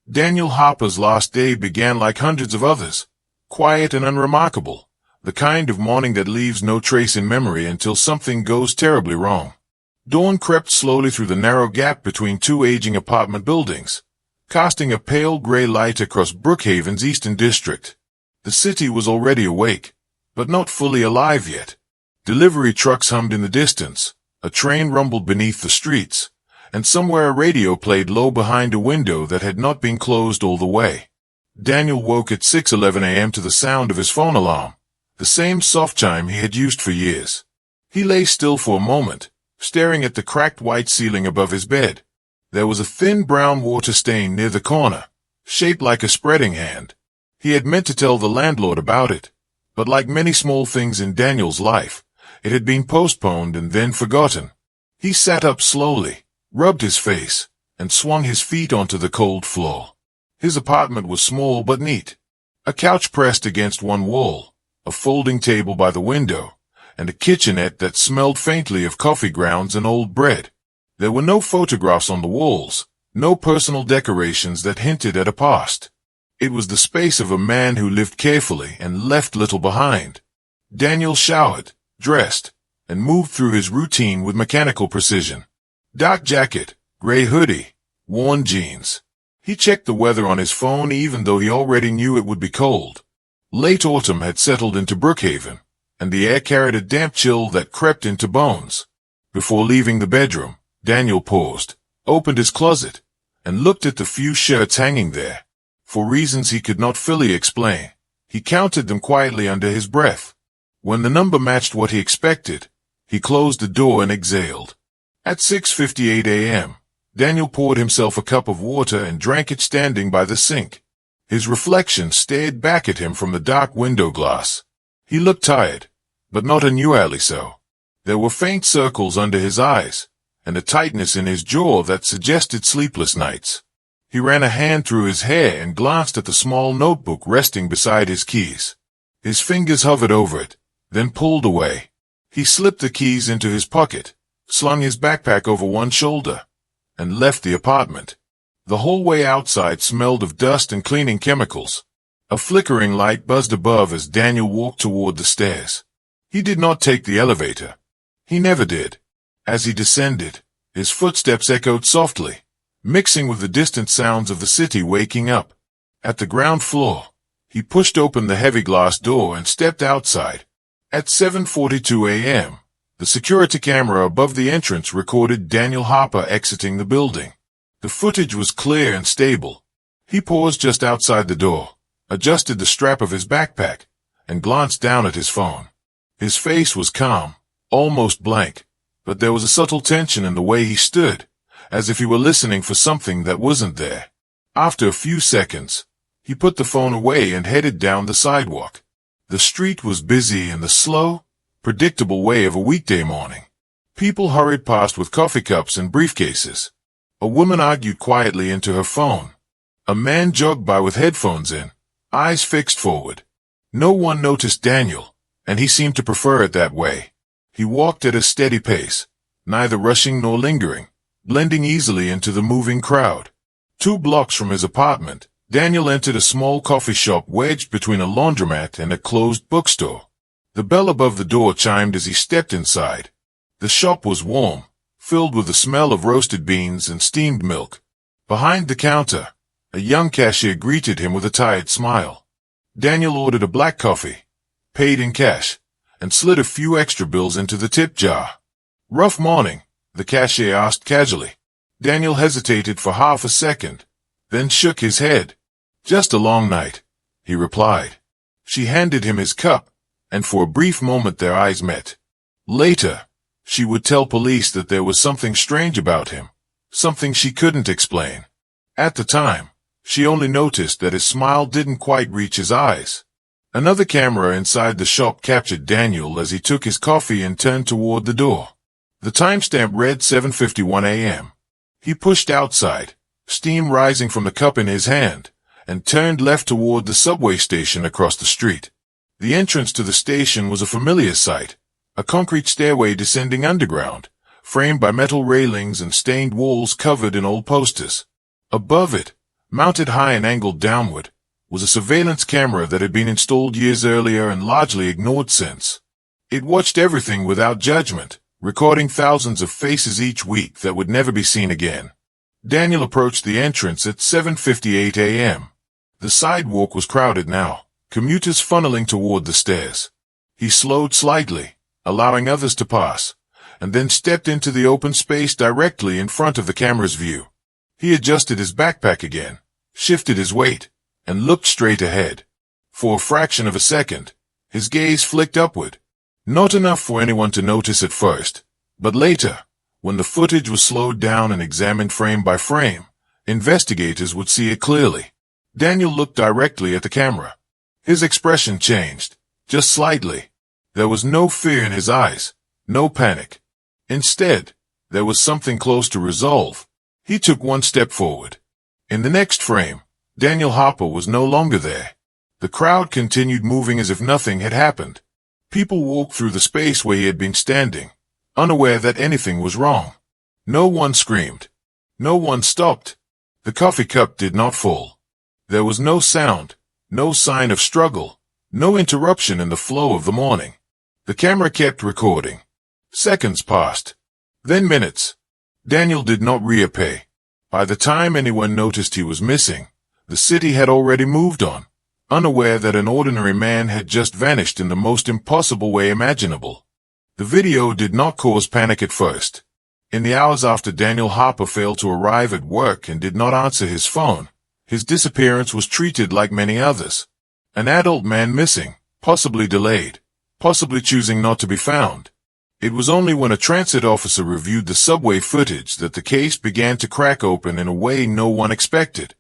Daniel Harper's last day began like hundreds of others, quiet and unremarkable, the kind of morning that leaves no trace in memory until something goes terribly wrong. Dawn crept slowly through the narrow gap between two aging apartment buildings, casting a pale gray light across Brookhaven's eastern district. The city was already awake, but not fully alive yet. Delivery trucks hummed in the distance, a train rumbled beneath the streets, and somewhere a radio played low behind a window that had not been closed all the way. Daniel woke at 6:11 a.m. to the sound of his phone alarm, the same soft chime he had used for years. He lay still for a moment, staring at the cracked white ceiling above his bed. There was a thin brown water stain near the corner, shaped like a spreading hand. He had meant to tell the landlord about it, but like many small things in Daniel's life, it had been postponed and then forgotten. He sat up slowly, rubbed his face, and swung his feet onto the cold floor. His apartment was small but neat. A couch pressed against one wall, a folding table by the window, and a kitchenette that smelled faintly of coffee grounds and old bread. There were no photographs on the walls, no personal decorations that hinted at a past. It was the space of a man who lived carefully and left little behind. Daniel showered, dressed, and moved through his routine with mechanical precision. Dark jacket, gray hoodie, worn jeans. He checked the weather on his phone even though he already knew it would be cold. Late autumn had settled into Brookhaven, and the air carried a damp chill that crept into bones. Before leaving the bedroom, Daniel paused, opened his closet, and looked at the few shirts hanging there. For reasons he could not fully explain, he counted them quietly under his breath. When the number matched what he expected, he closed the door and exhaled. At 6:58 a.m., Daniel poured himself a cup of water and drank it standing by the sink. His reflection stared back at him from the dark window glass. He looked tired, but not unusually so. There were faint circles under his eyes, and a tightness in his jaw that suggested sleepless nights. He ran a hand through his hair and glanced at the small notebook resting beside his keys. His fingers hovered over it, then pulled away. He slipped the keys into his pocket, slung his backpack over one shoulder, and left the apartment. The hallway outside smelled of dust and cleaning chemicals. A flickering light buzzed above as Daniel walked toward the stairs. He did not take the elevator. He never did. As he descended, his footsteps echoed softly, mixing with the distant sounds of the city waking up. At the ground floor, he pushed open the heavy glass door and stepped outside. At 7:42 a.m., the security camera above the entrance recorded Daniel Harper exiting the building. The footage was clear and stable. He paused just outside the door, adjusted the strap of his backpack, and glanced down at his phone. His face was calm, almost blank, but there was a subtle tension in the way he stood, as if he were listening for something that wasn't there. After a few seconds, he put the phone away and headed down the sidewalk. The street was busy in the slow, predictable way of a weekday morning. People hurried past with coffee cups and briefcases. A woman argued quietly into her phone. A man jogged by with headphones in, eyes fixed forward. No one noticed Daniel, and he seemed to prefer it that way. He walked at a steady pace, neither rushing nor lingering, blending easily into the moving crowd. 2 blocks from his apartment, Daniel entered a small coffee shop wedged between a laundromat and a closed bookstore. The bell above the door chimed as he stepped inside. The shop was warm, filled with the smell of roasted beans and steamed milk. Behind the counter, a young cashier greeted him with a tired smile. Daniel ordered a black coffee, paid in cash, and slid a few extra bills into the tip jar. "Rough morning?" the cashier asked casually. Daniel hesitated for half a second, then shook his head. "Just a long night," he replied. She handed him his cup, and for a brief moment their eyes met. Later, she would tell police that there was something strange about him, something she couldn't explain. At the time, she only noticed that his smile didn't quite reach his eyes. Another camera inside the shop captured Daniel as he took his coffee and turned toward the door. The timestamp read 7:51 a.m. He pushed outside, steam rising from the cup in his hand, and turned left toward the subway station across the street. The entrance to the station was a familiar sight, a concrete stairway descending underground, framed by metal railings and stained walls covered in old posters. Above it, mounted high and angled downward, was a surveillance camera that had been installed years earlier and largely ignored since. It watched everything without judgment, recording thousands of faces each week that would never be seen again. Daniel approached the entrance at 7:58 a.m. The sidewalk was crowded now, commuters funneling toward the stairs. He slowed slightly, allowing others to pass, and then stepped into the open space directly in front of the camera's view. He adjusted his backpack again, shifted his weight, and looked straight ahead. For a fraction of a second, his gaze flicked upward. Not enough for anyone to notice at first, but later, when the footage was slowed down and examined frame by frame, investigators would see it clearly. Daniel looked directly at the camera. His expression changed, just slightly. There was no fear in his eyes, no panic. Instead, there was something close to resolve. He took one step forward. In the next frame, Daniel Harper was no longer there. The crowd continued moving as if nothing had happened. People walked through the space where he had been standing, unaware that anything was wrong. No one screamed. No one stopped. The coffee cup did not fall. There was no sound, no sign of struggle, no interruption in the flow of the morning. The camera kept recording. Seconds passed. Then minutes. Daniel did not reappear. By the time anyone noticed he was missing, the city had already moved on, unaware that an ordinary man had just vanished in the most impossible way imaginable. The video did not cause panic at first. In the hours after Daniel Harper failed to arrive at work and did not answer his phone, his disappearance was treated like many others. An adult man missing, possibly delayed, possibly choosing not to be found. It was only when a transit officer reviewed the subway footage that the case began to crack open in a way no one expected.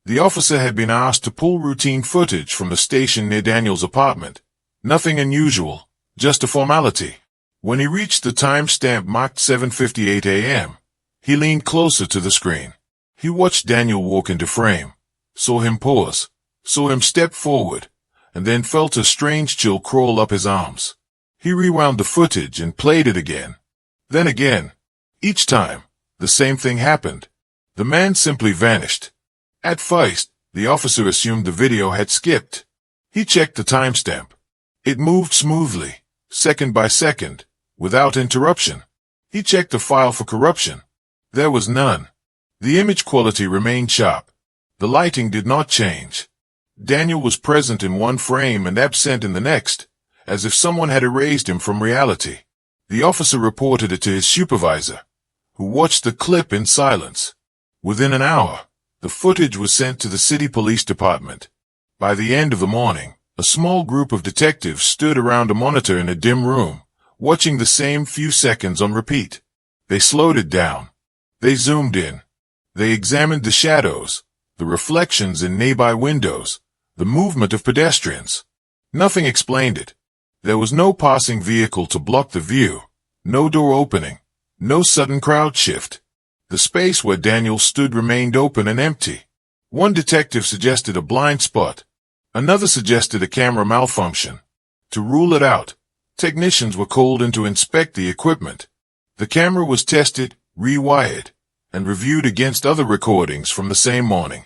The officer had been asked to pull routine footage from the station near Daniel's apartment. Nothing unusual, just a formality. When he reached the timestamp marked 7:58 a.m., he leaned closer to the screen. He watched Daniel walk into frame, saw him pause, saw him step forward, and then felt a strange chill crawl up his arms. He rewound the footage and played it again. Then again. Each time, the same thing happened. The man simply vanished. At first, the officer assumed the video had skipped. He checked the timestamp. It moved smoothly, second by second, without interruption. He checked the file for corruption. There was none. The image quality remained sharp. The lighting did not change. Daniel was present in one frame and absent in the next, as if someone had erased him from reality. The officer reported it to his supervisor, who watched the clip in silence. Within an hour, the footage was sent to the city police department. By the end of the morning, a small group of detectives stood around a monitor in a dim room, watching the same few seconds on repeat. They slowed it down. They zoomed in. They examined the shadows, the reflections in nearby windows, the movement of pedestrians. Nothing explained it. There was no passing vehicle to block the view, no door opening, no sudden crowd shift. The space where Daniel stood remained open and empty. One detective suggested a blind spot. Another suggested a camera malfunction. To rule it out, technicians were called in to inspect the equipment. The camera was tested, rewired, and reviewed against other recordings from the same morning.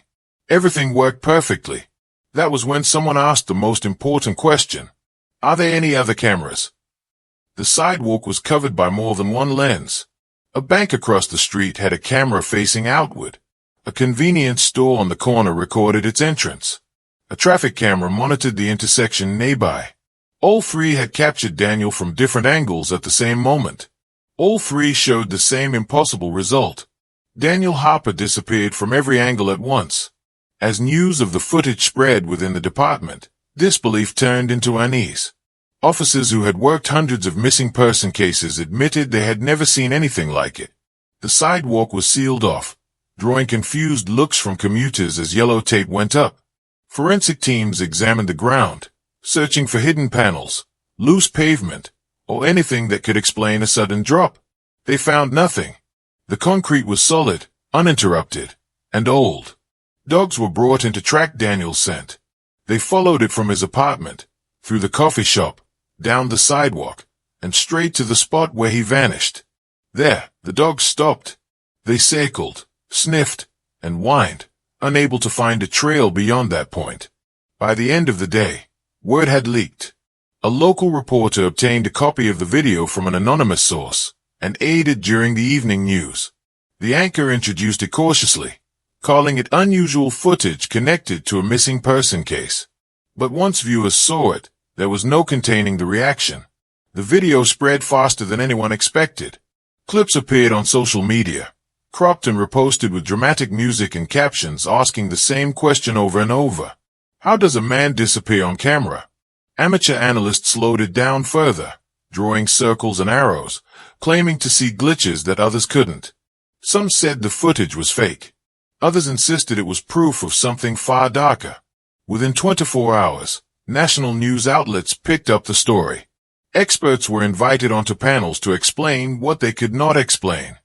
Everything worked perfectly. That was when someone asked the most important question. Are there any other cameras? The sidewalk was covered by more than one lens. A bank across the street had a camera facing outward. A convenience store on the corner recorded its entrance. A traffic camera monitored the intersection nearby. All three had captured Daniel from different angles at the same moment. All three showed the same impossible result. Daniel Harper disappeared from every angle at once. As news of the footage spread within the department, disbelief turned into unease. Officers who had worked hundreds of missing person cases admitted they had never seen anything like it. The sidewalk was sealed off, drawing confused looks from commuters as yellow tape went up. Forensic teams examined the ground, searching for hidden panels, loose pavement, or anything that could explain a sudden drop. They found nothing. The concrete was solid, uninterrupted, and old. Dogs were brought in to track Daniel's scent. They followed it from his apartment, through the coffee shop, down the sidewalk, and straight to the spot where he vanished. There, the dogs stopped. They circled, sniffed, and whined, unable to find a trail beyond that point. By the end of the day, word had leaked. A local reporter obtained a copy of the video from an anonymous source and aired it during the evening news. The anchor introduced it cautiously, calling it unusual footage connected to a missing person case. But once viewers saw it, there was no containing the reaction. The video spread faster than anyone expected. Clips appeared on social media, cropped and reposted with dramatic music and captions asking the same question over and over. How does a man disappear on camera? Amateur analysts slowed it down further, drawing circles and arrows, claiming to see glitches that others couldn't. Some said the footage was fake. Others insisted it was proof of something far darker. Within 24 hours, national news outlets picked up the story. Experts were invited onto panels to explain what they could not explain.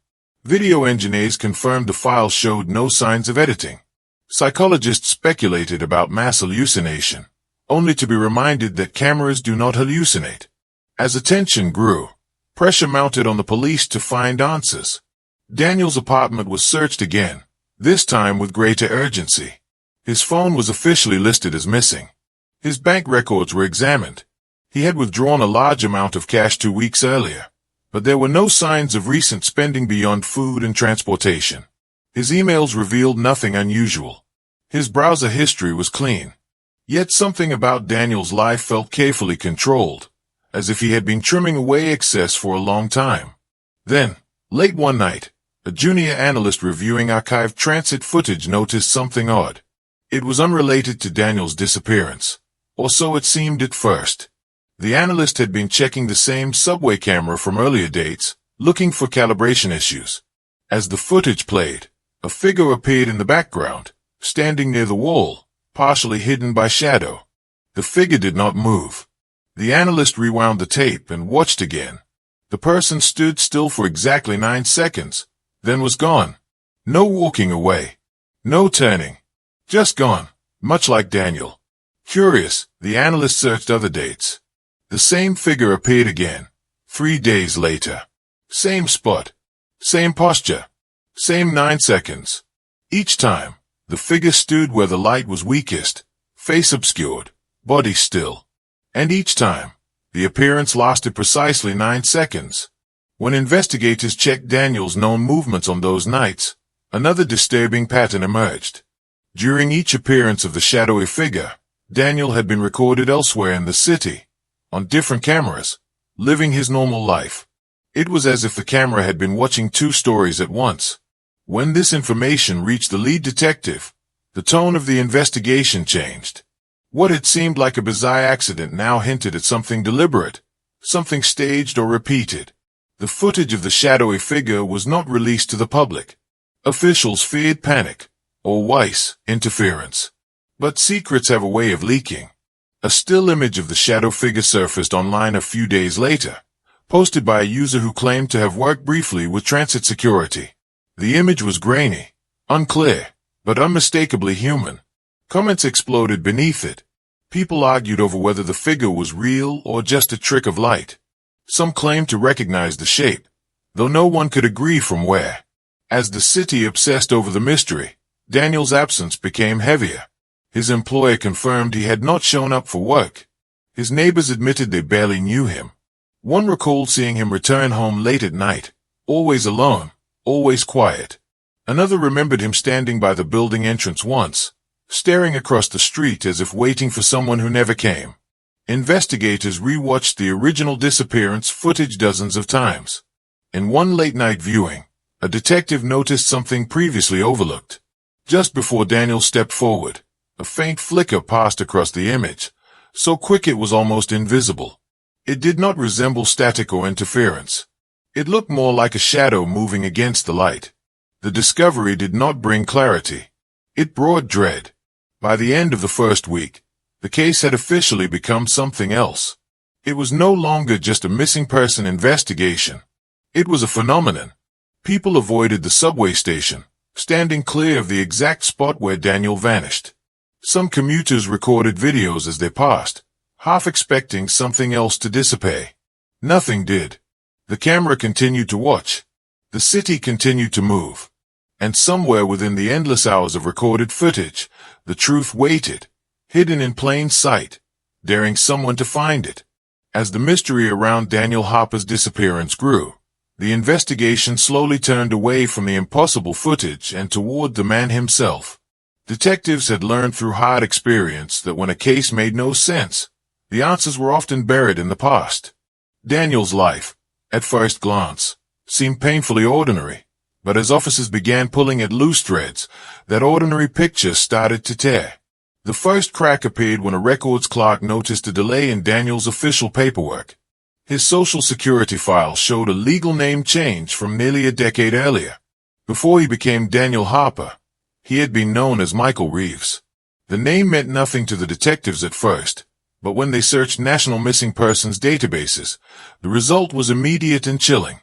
Video engineers confirmed the file showed no signs of editing. Psychologists speculated about mass hallucination, only to be reminded that cameras do not hallucinate. As attention grew, pressure mounted on the police to find answers. Daniel's apartment was searched again, this time with greater urgency. His phone was officially listed as missing. His bank records were examined. He had withdrawn a large amount of cash 2 weeks earlier, but there were no signs of recent spending beyond food and transportation. His emails revealed nothing unusual. His browser history was clean. Yet something about Daniel's life felt carefully controlled, as if he had been trimming away excess for a long time. Then, late one night, a junior analyst reviewing archived transit footage noticed something odd. It was unrelated to Daniel's disappearance, or so it seemed at first. The analyst had been checking the same subway camera from earlier dates, looking for calibration issues. As the footage played, a figure appeared in the background, standing near the wall, partially hidden by shadow. The figure did not move. The analyst rewound the tape and watched again. The person stood still for exactly 9 seconds, then was gone. No walking away. No turning. Just gone, much like Daniel. Curious, the analyst searched other dates. The same figure appeared again, 3 days later. Same spot. Same posture. Same 9 seconds. Each time, the figure stood where the light was weakest, face obscured, body still. And each time, the appearance lasted precisely 9 seconds. When investigators checked Daniel's known movements on those nights, another disturbing pattern emerged. During each appearance of the shadowy figure, Daniel had been recorded elsewhere in the city, on different cameras, living his normal life. It was as if the camera had been watching 2 stories at once. When this information reached the lead detective, the tone of the investigation changed. What had seemed like a bizarre accident now hinted at something deliberate, something staged or repeated. The footage of the shadowy figure was not released to the public. Officials feared panic, or worse, interference. But secrets have a way of leaking. A still image of the shadow figure surfaced online a few days later, posted by a user who claimed to have worked briefly with transit security. The image was grainy, unclear, but unmistakably human. Comments exploded beneath it. People argued over whether the figure was real or just a trick of light. Some claimed to recognize the shape, though no one could agree from where. As the city obsessed over the mystery, Daniel's absence became heavier. His employer confirmed he had not shown up for work. His neighbors admitted they barely knew him. One recalled seeing him return home late at night, always alone, always quiet. Another remembered him standing by the building entrance once, staring across the street as if waiting for someone who never came. Investigators rewatched the original disappearance footage dozens of times. In one late-night viewing, a detective noticed something previously overlooked. Just before Daniel stepped forward, a faint flicker passed across the image, so quick it was almost invisible. It did not resemble static or interference. It looked more like a shadow moving against the light. The discovery did not bring clarity. It brought dread. By the end of the first week, the case had officially become something else. It was no longer just a missing person investigation. It was a phenomenon. People avoided the subway station, standing clear of the exact spot where Daniel vanished. Some commuters recorded videos as they passed, half expecting something else to disappear. Nothing did. The camera continued to watch. The city continued to move. And somewhere within the endless hours of recorded footage, the truth waited, hidden in plain sight, daring someone to find it. As the mystery around Daniel Harper's disappearance grew, the investigation slowly turned away from the impossible footage and toward the man himself. Detectives had learned through hard experience that when a case made no sense, the answers were often buried in the past. Daniel's life, at first glance, seemed painfully ordinary, but as officers began pulling at loose threads, that ordinary picture started to tear. The first crack appeared when a records clerk noticed a delay in Daniel's official paperwork. His Social Security file showed a legal name change from nearly a decade earlier. Before he became Daniel Harper, he had been known as Michael Reeves. The name meant nothing to the detectives at first, but when they searched national missing persons databases, the result was immediate and chilling.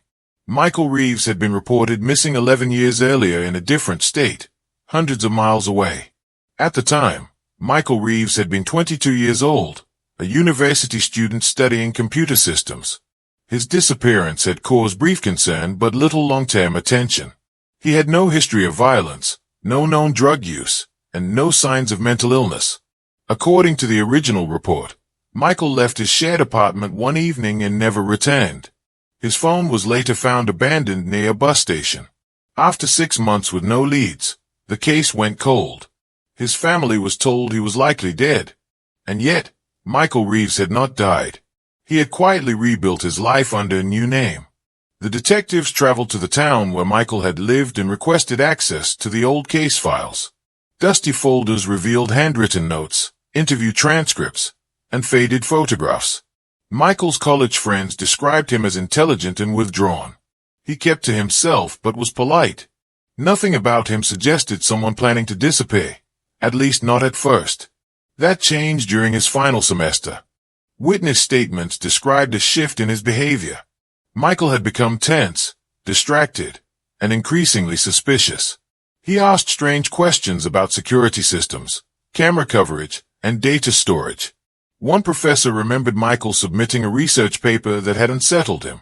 Michael Reeves had been reported missing 11 years earlier in a different state, hundreds of miles away. At the time, Michael Reeves had been 22 years old, a university student studying computer systems. His disappearance had caused brief concern but little long-term attention. He had no history of violence, no known drug use, and no signs of mental illness. According to the original report, Michael left his shared apartment one evening and never returned. His phone was later found abandoned near a bus station. After 6 months with no leads, the case went cold. His family was told he was likely dead. And yet, Michael Reeves had not died. He had quietly rebuilt his life under a new name. The detectives traveled to the town where Michael had lived and requested access to the old case files. Dusty folders revealed handwritten notes, interview transcripts, and faded photographs. Michael's college friends described him as intelligent and withdrawn. He kept to himself but was polite. Nothing about him suggested someone planning to disappear, at least not at first. That changed during his final semester. Witness statements described a shift in his behavior. Michael had become tense, distracted, and increasingly suspicious. He asked strange questions about security systems, camera coverage, and data storage. One professor remembered Michael submitting a research paper that had unsettled him.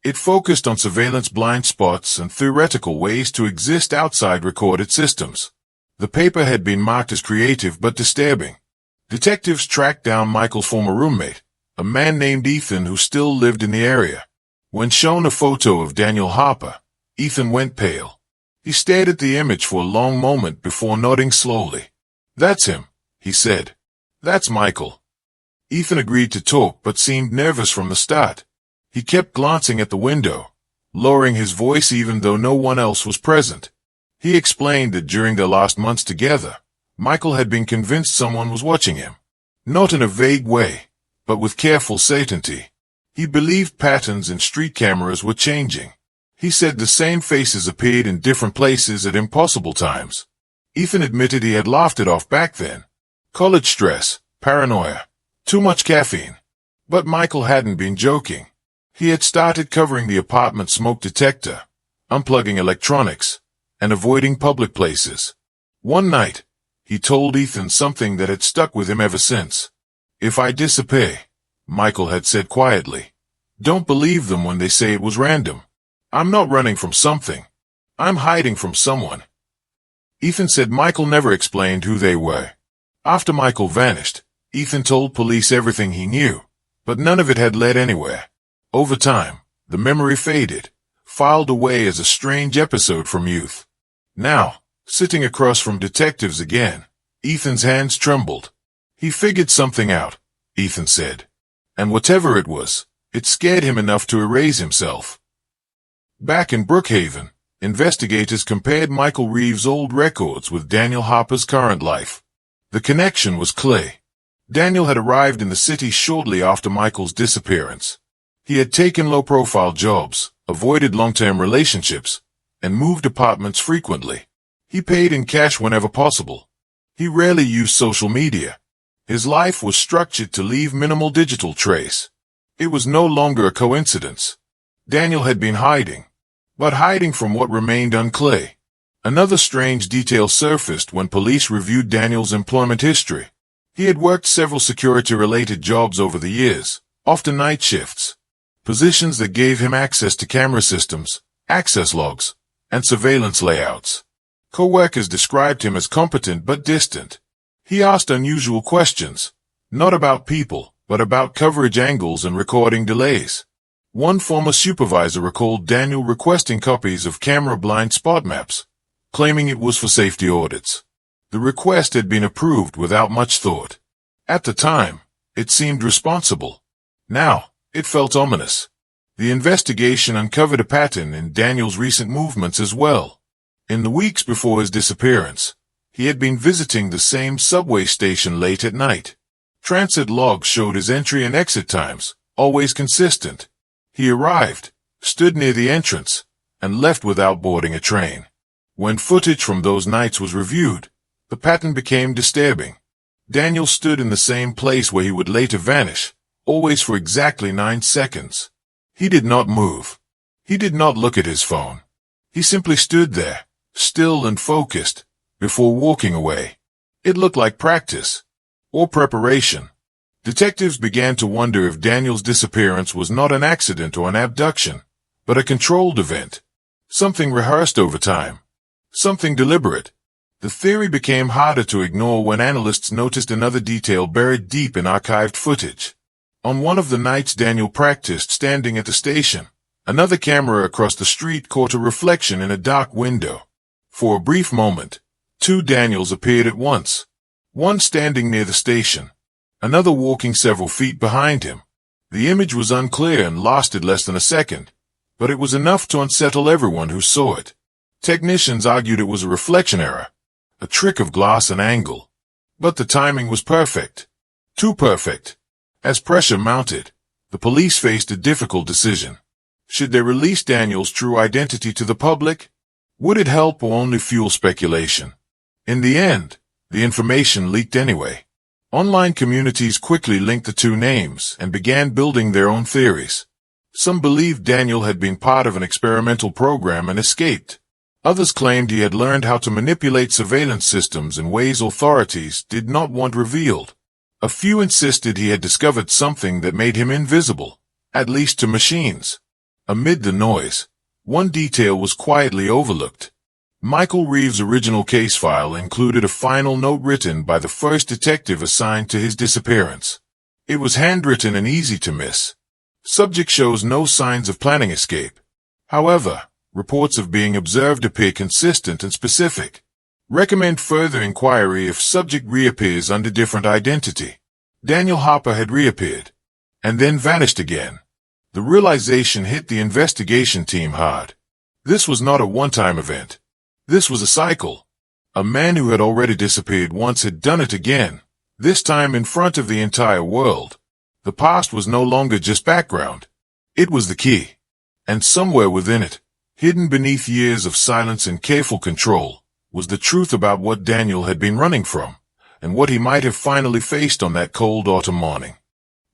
It focused on surveillance blind spots and theoretical ways to exist outside recorded systems. The paper had been marked as creative but disturbing. Detectives tracked down Michael's former roommate, a man named Ethan who still lived in the area. When shown a photo of Daniel Harper, Ethan went pale. He stared at the image for a long moment before nodding slowly. "That's him," he said. "That's Michael." Ethan agreed to talk but seemed nervous from the start. He kept glancing at the window, lowering his voice even though no one else was present. He explained that during their last months together, Michael had been convinced someone was watching him. Not in a vague way, but with careful certainty. He believed patterns in street cameras were changing. He said the same faces appeared in different places at impossible times. Ethan admitted he had laughed it off back then. College stress, paranoia, too much caffeine. But Michael hadn't been joking. He had started covering the apartment smoke detector, unplugging electronics, and avoiding public places. One night, he told Ethan something that had stuck with him ever since. "If I disappear," Michael had said quietly, "don't believe them when they say it was random. I'm not running from something. I'm hiding from someone." Ethan said Michael never explained who they were. After Michael vanished, Ethan told police everything he knew, but none of it had led anywhere. Over time, the memory faded, filed away as a strange episode from youth. Now, sitting across from detectives again, Ethan's hands trembled. He figured something out, Ethan said. And whatever it was, it scared him enough to erase himself. Back in Brookhaven, investigators compared Michael Reeves' old records with Daniel Harper's current life. The connection was clear. Daniel had arrived in the city shortly after Michael's disappearance. He had taken low-profile jobs, avoided long-term relationships, and moved apartments frequently. He paid in cash whenever possible. He rarely used social media. His life was structured to leave minimal digital trace. It was no longer a coincidence. Daniel had been hiding, but hiding from what remained unclear. Another strange detail surfaced when police reviewed Daniel's employment history. He had worked several security-related jobs over the years, often night shifts, positions that gave him access to camera systems, access logs, and surveillance layouts. Co-workers described him as competent but distant. He asked unusual questions, not about people, but about coverage angles and recording delays. One former supervisor recalled Daniel requesting copies of camera blind spot maps, claiming it was for safety audits. The request had been approved without much thought. At the time, it seemed responsible. Now, it felt ominous. The investigation uncovered a pattern in Daniel's recent movements as well. In the weeks before his disappearance, he had been visiting the same subway station late at night. Transit logs showed his entry and exit times, always consistent. He arrived, stood near the entrance, and left without boarding a train. When footage from those nights was reviewed, the pattern became disturbing. Daniel stood in the same place where he would later vanish, always for exactly 9 seconds. He did not move. He did not look at his phone. He simply stood there, still and focused, before walking away. It looked like practice, or preparation. Detectives began to wonder if Daniel's disappearance was not an accident or an abduction, but a controlled event. Something rehearsed over time. Something deliberate. The theory became harder to ignore when analysts noticed another detail buried deep in archived footage. On one of the nights Daniel practiced standing at the station, another camera across the street caught a reflection in a dark window. For a brief moment, 2 Daniels appeared at once. One standing near the station, another walking several feet behind him. The image was unclear and lasted less than a second, but it was enough to unsettle everyone who saw it. Technicians argued it was a reflection error, a trick of glass and angle. But the timing was perfect. Too perfect. As pressure mounted, the police faced a difficult decision. Should they release Daniel's true identity to the public? Would it help or only fuel speculation? In the end, the information leaked anyway. Online communities quickly linked the 2 names and began building their own theories. Some believed Daniel had been part of an experimental program and escaped. Others claimed he had learned how to manipulate surveillance systems in ways authorities did not want revealed. A few insisted he had discovered something that made him invisible, at least to machines. Amid the noise, one detail was quietly overlooked. Michael Reeves' original case file included a final note written by the first detective assigned to his disappearance. It was handwritten and easy to miss. Subject shows no signs of planning escape. However, reports of being observed appear consistent and specific. Recommend further inquiry if subject reappears under different identity. Daniel Harper had reappeared, and then vanished again. The realization hit the investigation team hard. This was not a one-time event. This was a cycle. A man who had already disappeared once had done it again, this time in front of the entire world. The past was no longer just background. It was the key. And somewhere within it, hidden beneath years of silence and careful control, was the truth about what Daniel had been running from, and what he might have finally faced on that cold autumn morning.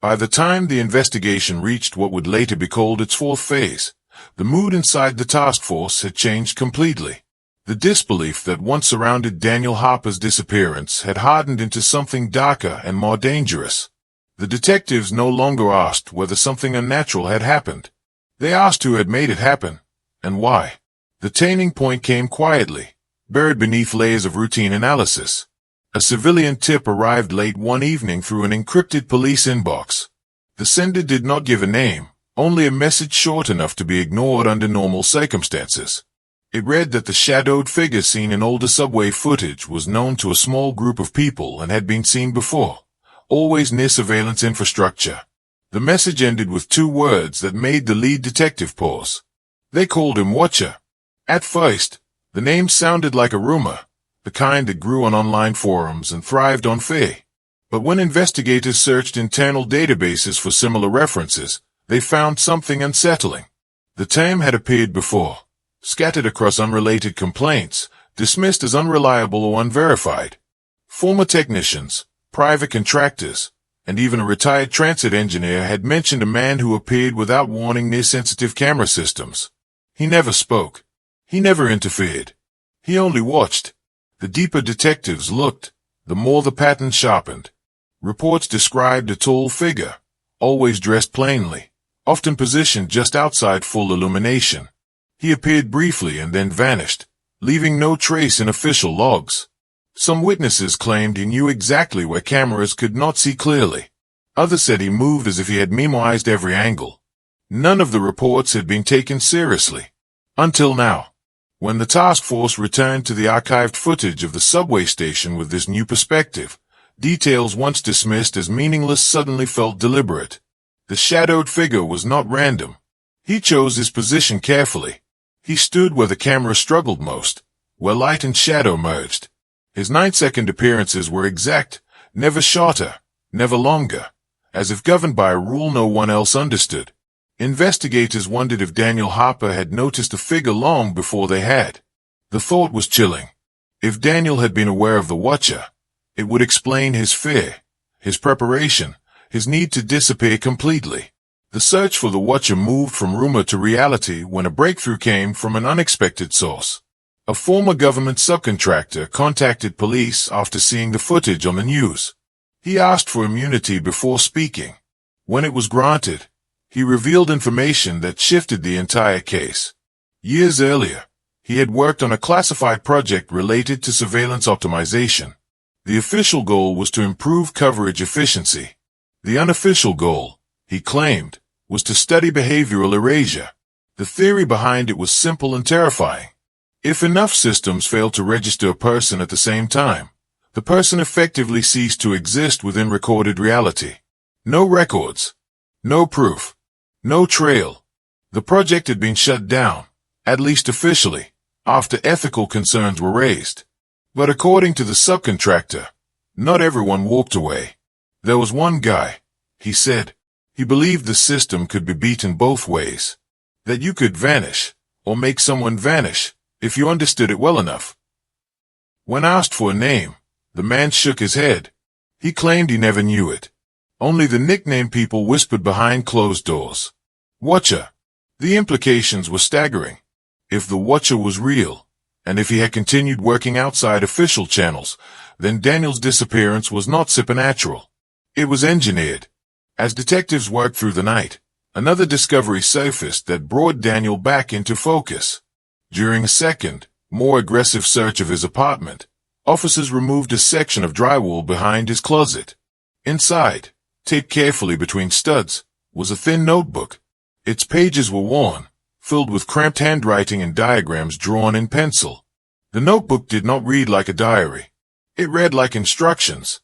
By the time the investigation reached what would later be called its 4th phase, the mood inside the task force had changed completely. The disbelief that once surrounded Daniel Harper's disappearance had hardened into something darker and more dangerous. The detectives no longer asked whether something unnatural had happened. They asked who had made it happen, and why. The turning point came quietly, buried beneath layers of routine analysis. A civilian tip arrived late one evening through an encrypted police inbox. The sender did not give a name, only a message short enough to be ignored under normal circumstances. It read that the shadowed figure seen in older subway footage was known to a small group of people and had been seen before, always near surveillance infrastructure. The message ended with 2 words that made the lead detective pause. They called him Watcher. At first, the name sounded like a rumor, the kind that grew on online forums and thrived on fear. But when investigators searched internal databases for similar references, they found something unsettling. The term had appeared before, scattered across unrelated complaints, dismissed as unreliable or unverified. Former technicians, private contractors, and even a retired transit engineer had mentioned a man who appeared without warning near sensitive camera systems. He never spoke. He never interfered. He only watched. The deeper detectives looked, the more the pattern sharpened. Reports described a tall figure, always dressed plainly, often positioned just outside full illumination. He appeared briefly and then vanished, leaving no trace in official logs. Some witnesses claimed he knew exactly where cameras could not see clearly. Others said he moved as if he had memorized every angle. None of the reports had been taken seriously. Until now, when the task force returned to the archived footage of the subway station with this new perspective, details once dismissed as meaningless suddenly felt deliberate. The shadowed figure was not random. He chose his position carefully. He stood where the camera struggled most, where light and shadow merged. His 9-second appearances were exact, never shorter, never longer, as if governed by a rule no one else understood. Investigators wondered if Daniel Harper had noticed the figure long before they had. The thought was chilling. If Daniel had been aware of the Watcher, it would explain his fear, his preparation, his need to disappear completely. The search for the Watcher moved from rumor to reality when a breakthrough came from an unexpected source. A former government subcontractor contacted police after seeing the footage on the news. He asked for immunity before speaking. When it was granted, he revealed information that shifted the entire case. Years earlier, he had worked on a classified project related to surveillance optimization. The official goal was to improve coverage efficiency. The unofficial goal, he claimed, was to study behavioral erasure. The theory behind it was simple and terrifying. If enough systems failed to register a person at the same time, the person effectively ceased to exist within recorded reality. No records. No proof. No trail. The project had been shut down, at least officially, after ethical concerns were raised. But according to the subcontractor, not everyone walked away. There was one guy, he said. He believed the system could be beaten both ways. That you could vanish, or make someone vanish, if you understood it well enough. When asked for a name, the man shook his head. He claimed he never knew it. Only the nickname people whispered behind closed doors. Watcher. The implications were staggering. If the Watcher was real, and if he had continued working outside official channels, then Daniel's disappearance was not supernatural. It was engineered. As detectives worked through the night, another discovery surfaced that brought Daniel back into focus. During a second, more aggressive search of his apartment, officers removed a section of drywall behind his closet. Inside, taped carefully between studs, was a thin notebook. Its pages were worn, filled with cramped handwriting and diagrams drawn in pencil. The notebook did not read like a diary. It read like instructions.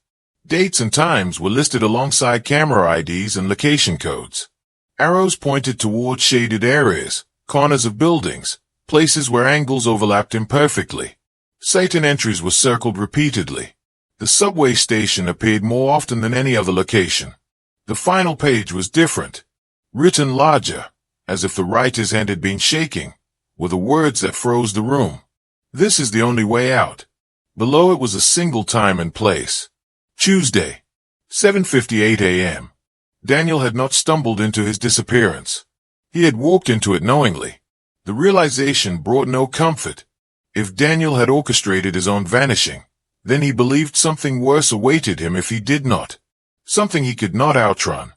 Dates and times were listed alongside camera IDs and location codes. Arrows pointed toward shaded areas, corners of buildings, places where angles overlapped imperfectly. Satan entries were circled repeatedly. The subway station appeared more often than any other location. The final page was different. Written larger, as if the writer's hand had been shaking, were the words that froze the room. This is the only way out. Below it was a single time and place. Tuesday, 7:58 a.m. Daniel had not stumbled into his disappearance. He had walked into it knowingly. The realization brought no comfort. If Daniel had orchestrated his own vanishing, then he believed something worse awaited him if he did not. Something he could not outrun.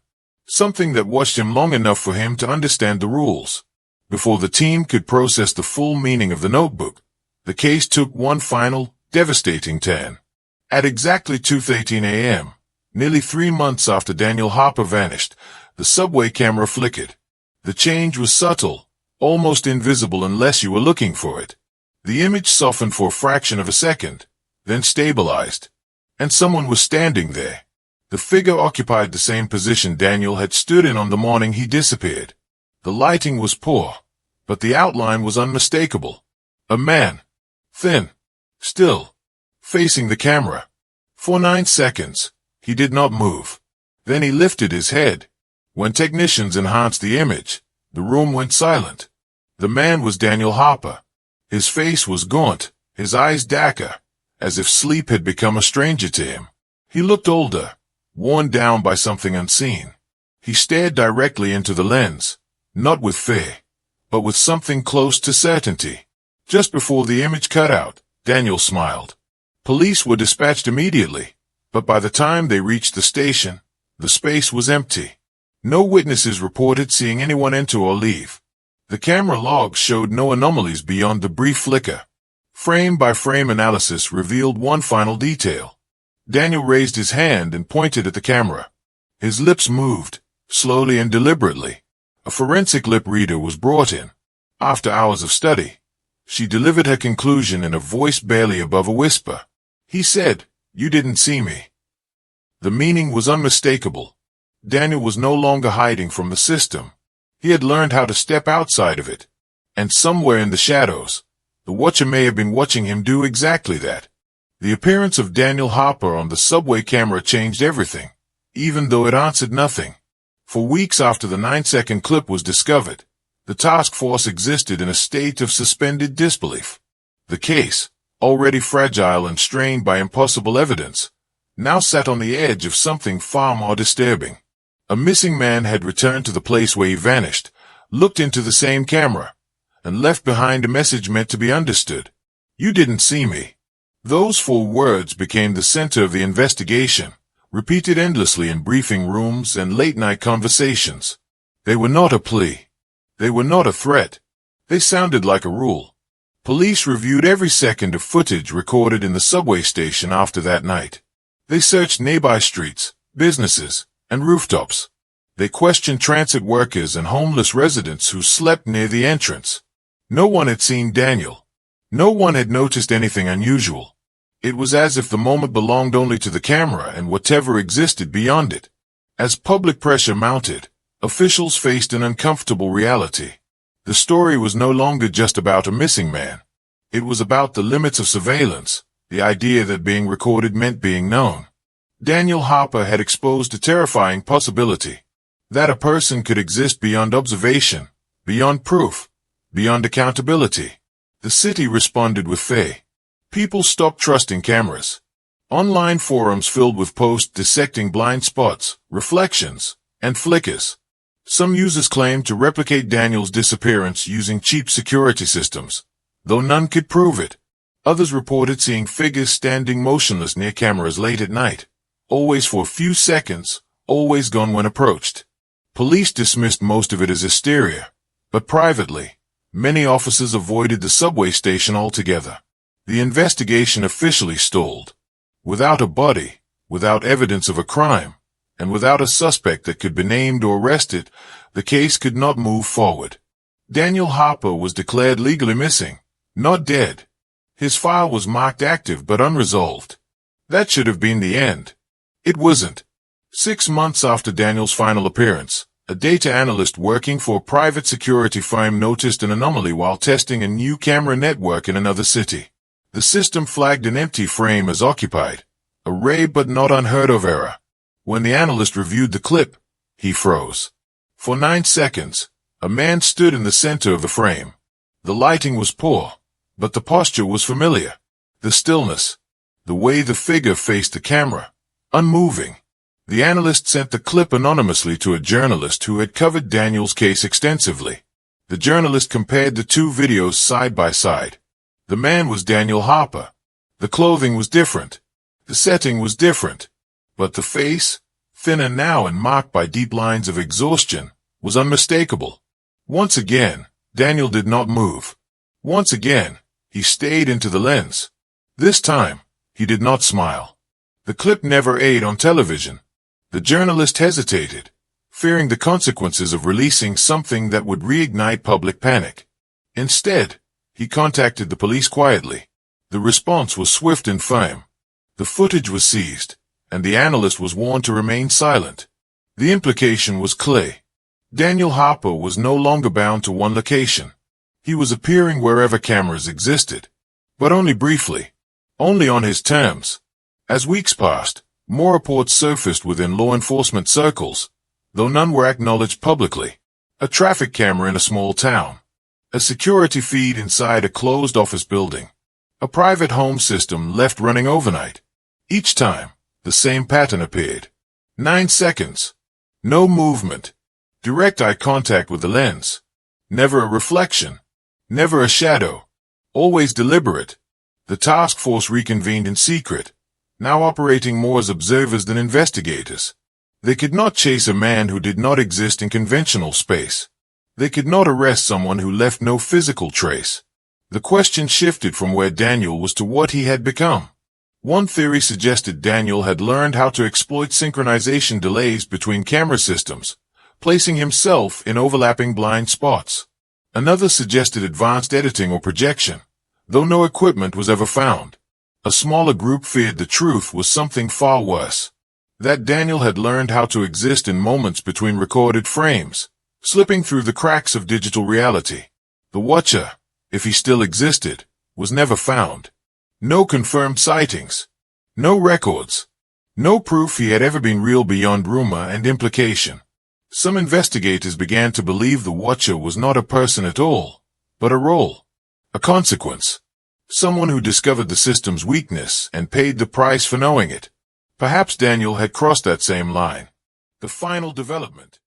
Something that watched him long enough for him to understand the rules. Before the team could process the full meaning of the notebook, the case took one final, devastating turn. At exactly 2:13 a.m., nearly 3 months after Daniel Harper vanished, the subway camera flickered. The change was subtle, almost invisible unless you were looking for it. The image softened for a fraction of a second, then stabilized. And someone was standing there. The figure occupied the same position Daniel had stood in on the morning he disappeared. The lighting was poor, but the outline was unmistakable. A man. Thin. Still. Facing the camera. For 9 seconds, he did not move. Then he lifted his head. When technicians enhanced the image, the room went silent. The man was Daniel Harper. His face was gaunt, his eyes dacre, as if sleep had become a stranger to him. He looked older, worn down by something unseen. He stared directly into the lens, not with fear, but with something close to certainty. Just before the image cut out, Daniel smiled. Police were dispatched immediately, but by the time they reached the station, the space was empty. No witnesses reported seeing anyone enter or leave. The camera logs showed no anomalies beyond the brief flicker. Frame-by-frame analysis revealed one final detail. Daniel raised his hand and pointed at the camera. His lips moved, slowly and deliberately. A forensic lip reader was brought in. After hours of study, she delivered her conclusion in a voice barely above a whisper. He said, "You didn't see me." The meaning was unmistakable. Daniel was no longer hiding from the system. He had learned how to step outside of it. And somewhere in the shadows, the watcher may have been watching him do exactly that. The appearance of Daniel Harper on the subway camera changed everything, even though it answered nothing. For weeks after the 9-second clip was discovered, the task force existed in a state of suspended disbelief. The case, already fragile and strained by impossible evidence, now sat on the edge of something far more disturbing. A missing man had returned to the place where he vanished, looked into the same camera, and left behind a message meant to be understood. "You didn't see me." Those 4 words became the center of the investigation, repeated endlessly in briefing rooms and late-night conversations. They were not a plea. They were not a threat. They sounded like a rule. Police reviewed every second of footage recorded in the subway station after that night. They searched nearby streets, businesses, and rooftops. They questioned transit workers and homeless residents who slept near the entrance. No one had seen Daniel. No one had noticed anything unusual. It was as if the moment belonged only to the camera and whatever existed beyond it. As public pressure mounted, officials faced an uncomfortable reality. The story was no longer just about a missing man. It was about the limits of surveillance, the idea that being recorded meant being known. Daniel Harper had exposed a terrifying possibility. That a person could exist beyond observation, beyond proof, beyond accountability. The city responded with fear. People stopped trusting cameras. Online forums filled with posts dissecting blind spots, reflections, and flickers. Some users claimed to replicate Daniel's disappearance using cheap security systems, though none could prove it. Others reported seeing figures standing motionless near cameras late at night, always for a few seconds, always gone when approached. Police dismissed most of it as hysteria, but privately, many officers avoided the subway station altogether. The investigation officially stalled. Without a body, without evidence of a crime, and without a suspect that could be named or arrested, the case could not move forward. Daniel Harper was declared legally missing, not dead. His file was marked active but unresolved. That should have been the end. It wasn't. 6 months after Daniel's final appearance, a data analyst working for a private security firm noticed an anomaly while testing a new camera network in another city. The system flagged an empty frame as occupied, a rare but not unheard of error. When the analyst reviewed the clip, he froze. For 9 seconds, a man stood in the center of the frame. The lighting was poor, but the posture was familiar. The stillness, the way the figure faced the camera, unmoving. The analyst sent the clip anonymously to a journalist who had covered Daniel's case extensively. The journalist compared the 2 videos side by side. The man was Daniel Harper. The clothing was different. The setting was different. But the face, thinner now and marked by deep lines of exhaustion, was unmistakable. Once again, Daniel did not move. Once again, he stayed into the lens. This time, he did not smile. The clip never aired on television. The journalist hesitated, fearing the consequences of releasing something that would reignite public panic. Instead, he contacted the police quietly. The response was swift and firm. The footage was seized, and the analyst was warned to remain silent. The implication was clear. Daniel Harper was no longer bound to one location. He was appearing wherever cameras existed, but only briefly, only on his terms. As weeks passed, more reports surfaced within law enforcement circles, though none were acknowledged publicly. A traffic camera in a small town. A security feed inside a closed office building. A private home system left running overnight. Each time, the same pattern appeared. 9 seconds. No movement. Direct eye contact with the lens. Never a reflection. Never a shadow. Always deliberate. The task force reconvened in secret, now operating more as observers than investigators. They could not chase a man who did not exist in conventional space. They could not arrest someone who left no physical trace. The question shifted from where Daniel was to what he had become. One theory suggested Daniel had learned how to exploit synchronization delays between camera systems, placing himself in overlapping blind spots. Another suggested advanced editing or projection, though no equipment was ever found. A smaller group feared the truth was something far worse. That Daniel had learned how to exist in moments between recorded frames, slipping through the cracks of digital reality. The Watcher, if he still existed, was never found. No confirmed sightings. No records. No proof he had ever been real beyond rumor and implication. Some investigators began to believe the Watcher was not a person at all, but a role. A consequence. Someone who discovered the system's weakness and paid the price for knowing it. Perhaps Daniel had crossed that same line. The final development.